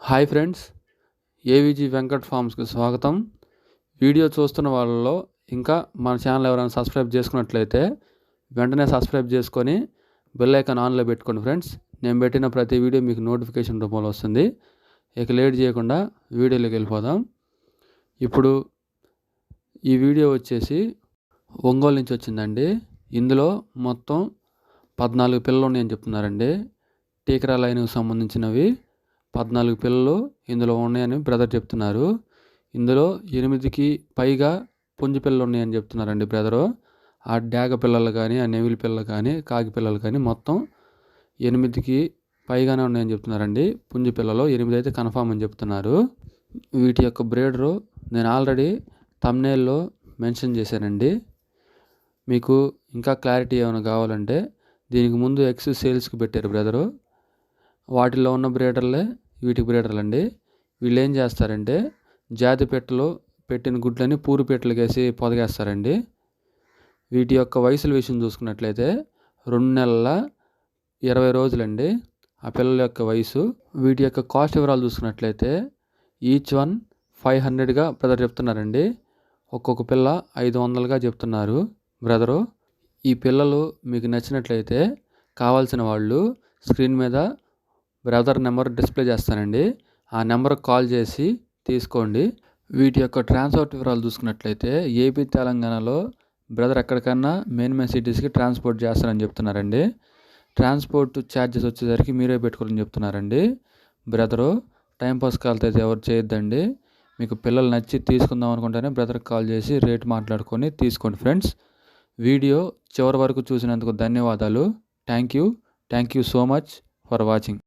Hi friends, AVG Venkat ఫార్మ్స్కి స్వాగతం. Video చూస్తున్న వాళ్ళలో ఇంకా మన ఛానల్ ఎవరైనా సబ్స్క్రైబ్ చేసుకున్నట్లయితే వెంటనే సబ్స్క్రైబ్ చేసుకొని బెల్ ఐకాన్ ఆన్లో పెట్టుకోండి ఫ్రెండ్స్. నేను పెట్టిన ప్రతి వీడియో మీకు నోటిఫికేషన్ రూపంలో వస్తుంది. ఇక లేట్ చేయకుండా వీడియోలోకి వెళ్ళిపోదాం. ఇప్పుడు ఈ వీడియో వచ్చేసి ఒంగోలు నుంచి వచ్చిందండి. ఇందులో మొత్తం 14 పిల్లలు ఉన్నాయని చెప్తున్నారండి. టీకరా లైన్కి సంబంధించినవి 14 పిల్లలు ఇందులో ఉన్నాయని బ్రదర్ చెప్తున్నారు. ఇందులో 8కి పైగా పుంజు పిల్లలు ఉన్నాయని చెప్తున్నారండి బ్రదరు. ఆ డాగ పిల్లలు కానీ, ఆ నెవిలి పిల్లలు కానీ, కాకి పిల్లలు కానీ మొత్తం 8కి పైగానే ఉన్నాయని చెప్తున్నారండి. పుంజు పిల్లలు 8 అయితే కన్ఫామ్ అని చెప్తున్నారు. వీటి యొక్క బ్రీడరు నేను ఆల్రెడీ థంబ్నెయిల్లో మెన్షన్ చేశానండి. మీకు ఇంకా క్లారిటీ ఏమైనా కావాలంటే దీనికి ముందు ఎక్స్ సేల్స్కి పెట్టారు బ్రదరు. వాటిలో ఉన్న బ్రీడర్లే వీటికి బ్రీడర్లు అండి. వీళ్ళు ఏం చేస్తారంటే జాతి పెట్టలు పెట్టిన గుడ్లని పూరు పెట్టలు వేసి పొదగేస్తారండి. వీటి యొక్క వయసుల విషయం చూసుకున్నట్లయితే 2 నెలల 20 రోజులండి ఆ పిల్లల యొక్క వయసు. వీటి యొక్క కాస్ట్ వివరాలు చూసుకున్నట్లయితే ఈచ్ వన్ 500గా బ్రదర్ చెప్తున్నారండి. ఒక్కొక్క పిల్ల 500గా చెప్తున్నారు బ్రదరు. ఈ పిల్లలు మీకు నచ్చినట్లయితే కావాల్సిన వాళ్ళు స్క్రీన్ మీద బ్రదర్ నెంబర్ డిస్ప్లే చేస్తానండి. ఆ నెంబర్కి కాల్ చేసి తీసుకోండి. వీటి యొక్క ట్రాన్స్పోర్ట్ వివరాలు చూసుకున్నట్లయితే ఏపీ తెలంగాణలో బ్రదర్ ఎక్కడికన్నా మెయిన్ సిటీస్కి ట్రాన్స్పోర్ట్ చేస్తారని చెప్తున్నారండి. ట్రాన్స్పోర్ట్ ఛార్జెస్ వచ్చేసరికి మీరే పెట్టుకోవాలని చెప్తున్నారండి బ్రదరు. టైంపాస్ కాల్తో అయితే ఎవరు చేయొద్దండి. మీకు పిల్లలు నచ్చి తీసుకుందాం అనుకుంటేనే బ్రదర్కి కాల్ చేసి రేట్ మాట్లాడుకొని తీసుకోండి ఫ్రెండ్స్. వీడియో చివరి వరకు చూసినందుకు ధన్యవాదాలు. Thank you so much for watching.